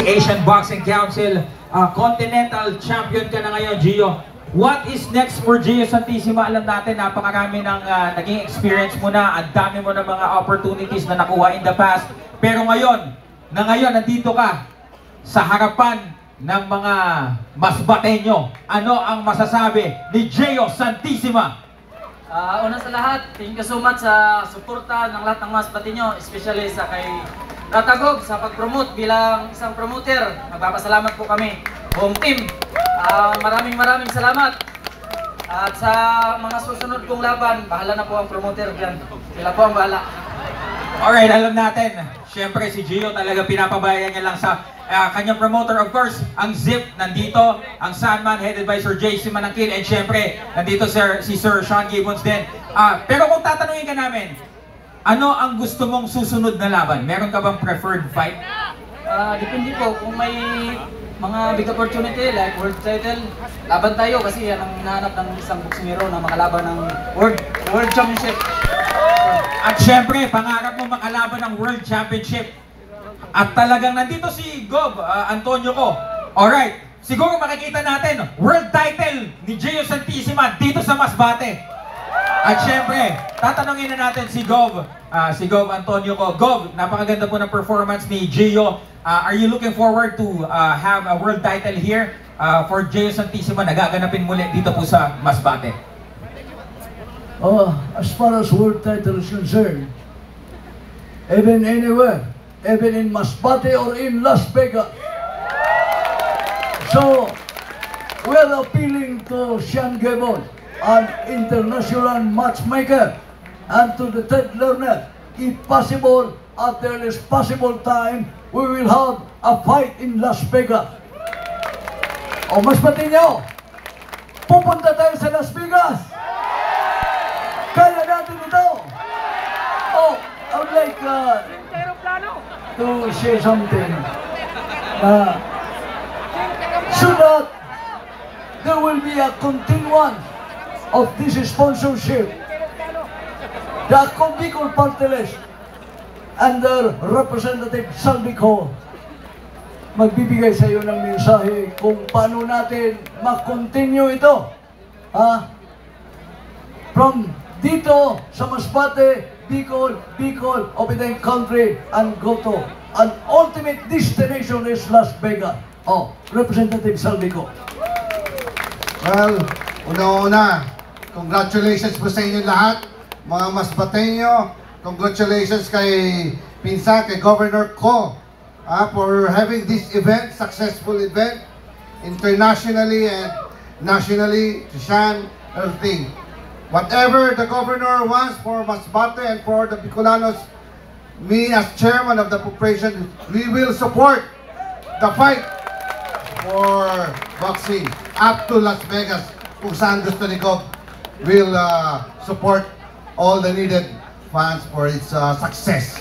Asian Boxing Council Continental Champion ka na ngayon, Gio. What is next for Gio Santissima? Alam natin, napakarami ng naging experience mo na, ang dami mo ng mga opportunities na nakuha in the past. Pero ngayon, nandito ka sa harapan ng mga masbateño. Ano ang masasabi ni Gio Santissima? Una sa lahat, thank you so much sa suporta ng lahat ng masbateño, especially sa kay Ratagog sa pag-promote bilang isang promoter. Magpapasalamat po kami, buong team. Maraming salamat. At sa mga susunod kong laban, bahala na po ang promoter diyan. Sila po ang bahala. Alright, alam natin, syempre si Gio talaga pinapabayan niya lang sa kanyang promoter. Of course, ang Zip nandito, ang Sandman headed by Sir JC Manangkil, and syempre nandito si Sir Sean Gibbons din. Pero kung tatanungin ka namin, ano ang gusto mong susunod na laban? Meron ka bang preferred fight? Depende po, kung may mga big opportunity like world title, laban tayo kasi yan ang hinahanap ng isang boksingero na makalaban ng world championship. At syempre, pangarap mo makalaban ng world championship. At talagang nandito si Gob, Antonio ko. Alright, siguro makikita natin world title ni Gio Santissima dito sa Masbate. At syempre, tatanungin na natin si Gob Antonio ko. Gob, napakaganda po ng performance ni Gio. Are you looking forward to have a world title here for Gio Santissima na gaganapin muli dito po sa Masbate? As far as world title is concerned, even anywhere, even in Masbate or in Las Vegas. So, we are appealing to Sean Gibbons, an international matchmaker, and to the Ted Lerner, if possible, at the earliest possible time, we will have a fight in Las Vegas. O Masbate nyo, pupunta tayo sa Las Vegas. Kaya natin ito. Oh, I would like to say something. So that there will be a continuance of this sponsorship. The Bicol Party List under Representative Saldico magbibigay sa iyo ng mensahe kung paano natin ma-continue ito. From dito sa Masbate, Bicol, Obitang Country, and go to an ultimate destination is Las Vegas. Representative Saldico. Well, una-una, congratulations po sa inyo lahat, mga Masbateño. Congratulations kay Pinsan, kay Governor Ko, for having this event, successful event, internationally and nationally, to Sean, everything. Whatever the Governor wants for Masbate and for the Bicolanos, me as chairman of the corporation, we will support the fight for boxing up to Las Vegas, kung saan gusto ni Gob. Will support all the needed funds for its success.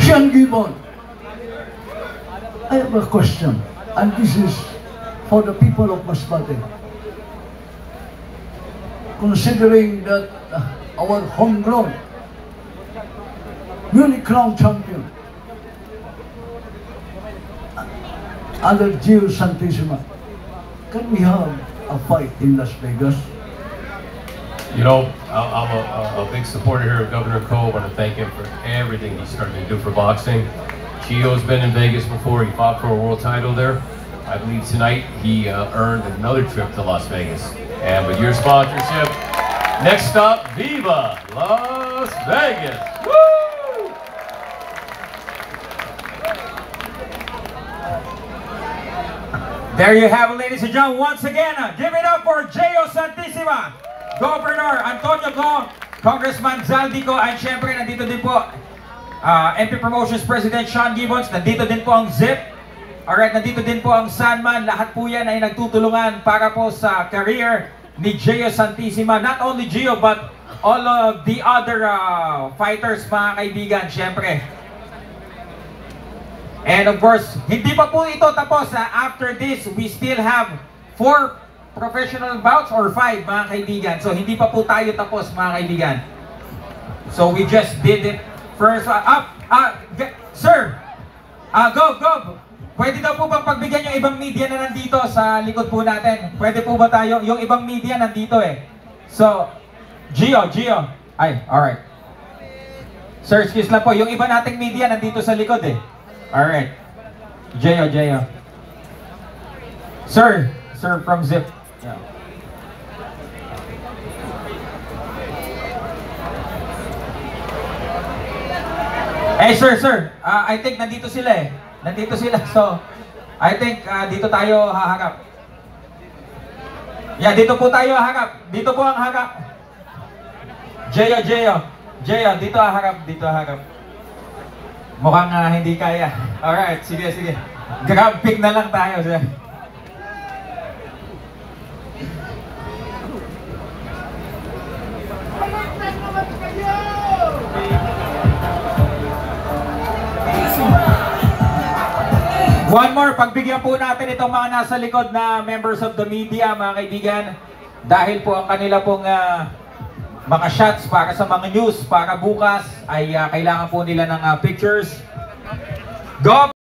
Sean Gibbons, I have a question, and this is for the people of Masbate. Considering that our homegrown, newly crowned champion, under Gio Santissima, can we have a fight in Las Vegas? You know, I'm a big supporter here of Governor Ko. I want to thank him for everything he's starting to do for boxing. Gio's been in Vegas before. He fought for a world title there. I believe tonight he earned another trip to Las Vegas. And with your sponsorship, next stop, Viva Las Vegas! Woo! There you have it, ladies and gentlemen. Once again, give it up for Gio Santissima, Governor Antonio Go, Congressman Zaldico, at syempre nandito din po MP Promotions President Sean Gibbons, nandito din po ang Zip. Alright, nandito din po ang Sandman. Lahat po yan ay nagtutulungan para po sa career ni Gio Santissima. Not only Gio, but all of the other fighters, mga kaibigan, syempre. And of course, hindi pa po ito tapos. After this, we still have 4 professional bouts or 5, mga kaibigan. So hindi pa po tayo tapos, mga kaibigan. So we just did it first. Sir, Gob, pwede daw po bang pagbigyan yung ibang media na nandito sa likod po natin? Pwede po ba tayo? Yung ibang media nandito eh. So, Gio. Ay, alright. Sir, excuse lang po. Yung iba nating media nandito sa likod eh. Alright. Gio. Sir from Zip. Yeah. Sir. I think nandito sila eh. So, I think dito tayo haharap. Yeah, dito po tayo haharap. Dito po ang harap. Gio, dito haharap. Mukhang hindi kaya. Alright, sige. Grab pick na lang tayo, sir. One more, pagbigyan po natin itong mga nasa likod na members of the media, mga kaibigan. Dahil po ang kanila pong mga shots para sa mga news, para bukas, ay kailangan po nila ng pictures. Go!